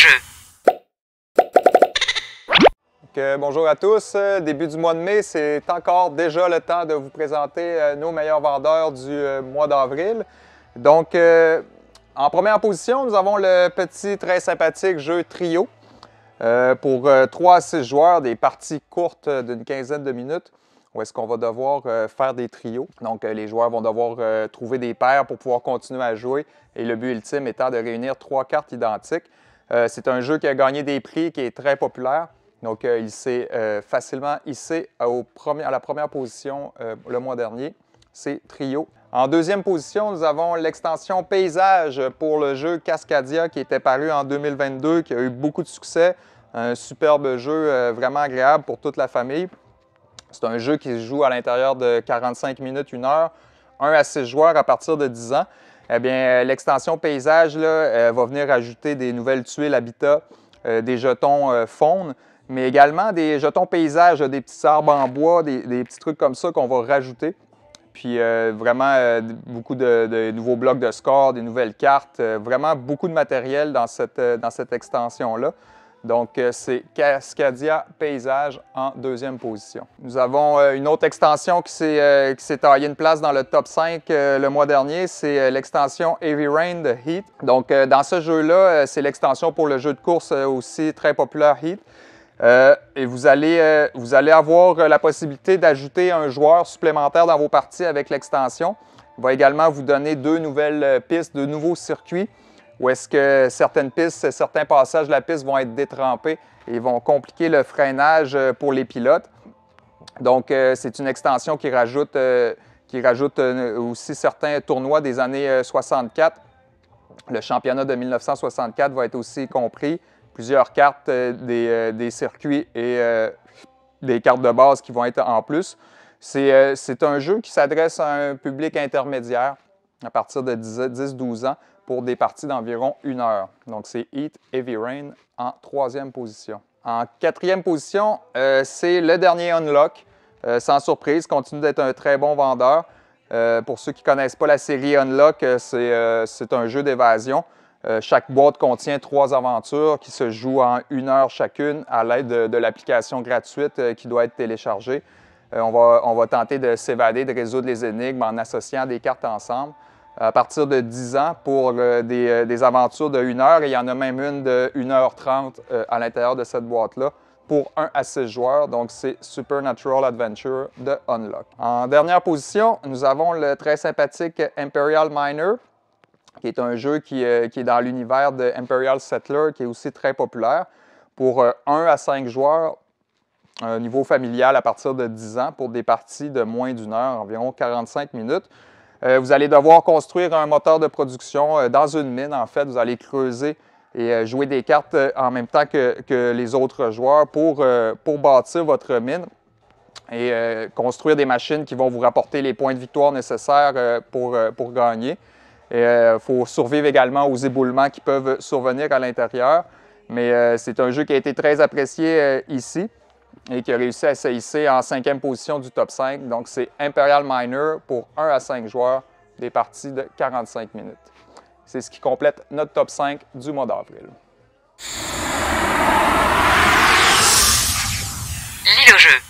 jeu. Bonjour à tous. Début du mois de mai, c'est encore déjà le temps de vous présenter nos meilleurs vendeurs du mois d'avril. Donc, en première position, nous avons le petit, très sympathique jeu Trio pour 3 à 6 joueurs, des parties courtes d'une quinzaine de minutes, où est-ce qu'on va devoir faire des trios. Donc, les joueurs vont devoir trouver des paires pour pouvoir continuer à jouer, et le but ultime étant de réunir 3 cartes identiques. C'est un jeu qui a gagné des prix, qui est très populaire. Donc, il s'est facilement hissé à la première position le mois dernier. C'est Trio. En deuxième position, nous avons l'extension Paysage pour le jeu Cascadia qui était paru en 2022, qui a eu beaucoup de succès. Un superbe jeu vraiment agréable pour toute la famille. C'est un jeu qui se joue à l'intérieur de 45 minutes, 1 heure, 1 à 6 joueurs à partir de 10 ans. Eh bien, l'extension Paysage là, va venir ajouter des nouvelles tuiles habitat, des jetons faune, mais également des jetons paysages, des petits arbres en bois, des petits trucs comme ça qu'on va rajouter. Puis vraiment beaucoup de nouveaux blocs de score, des nouvelles cartes, vraiment beaucoup de matériel dans cette extension-là. Donc c'est Cascadia Paysage en deuxième position. Nous avons une autre extension qui s'est taillée une place dans le top 5 le mois dernier, c'est l'extension Heavy Rain de Heat. Donc dans ce jeu-là, c'est l'extension pour le jeu de course aussi très populaire Heat. Et vous allez avoir la possibilité d'ajouter un joueur supplémentaire dans vos parties avec l'extension. Il va également vous donner 2 nouvelles pistes, 2 nouveaux circuits, où est-ce que certaines pistes, certains passages de la piste vont être détrempés et vont compliquer le freinage pour les pilotes. Donc, c'est une extension qui rajoute aussi certains tournois des années 64. Le championnat de 1964 va être aussi compris. Plusieurs cartes, des circuits et des cartes de base qui vont être en plus. C'est un jeu qui s'adresse à un public intermédiaire à partir de 10-12 ans pour des parties d'environ 1 heure. Donc, c'est Heat Heavy Rain en 3e position. En 4e position, c'est le dernier Unlock. Sans surprise, continue d'être un très bon vendeur. Pour ceux qui ne connaissent pas la série Unlock, c'est un jeu d'évasion. Chaque boîte contient 3 aventures qui se jouent en 1 heure chacune à l'aide de l'application gratuite qui doit être téléchargée. On va tenter de s'évader, de résoudre les énigmes en associant des cartes ensemble. À partir de 10 ans pour des aventures de 1 heure, et il y en a même une de 1h30 à l'intérieur de cette boîte-là pour 1 à 6 joueurs. Donc, c'est Supernatural Adventure de Unlock. En dernière position, nous avons le très sympathique Imperial Miner, qui est un jeu qui est dans l'univers de Imperial Settler, qui est aussi très populaire, pour 1 à 5 joueurs, un niveau familial à partir de 10 ans, pour des parties de moins d'1 heure, environ 45 minutes. Vous allez devoir construire un moteur de production dans une mine. En fait, vous allez creuser et jouer des cartes en même temps que les autres joueurs pour bâtir votre mine et construire des machines qui vont vous rapporter les points de victoire nécessaires pour gagner. Il faut survivre également aux éboulements qui peuvent survenir à l'intérieur. Mais c'est un jeu qui a été très apprécié ici et qui a réussi à se hisser en 5e position du top 5. Donc, c'est Imperial Miner pour 1 à 5 joueurs, des parties de 45 minutes. C'est ce qui complète notre top 5 du mois d'avril. Lis le jeu.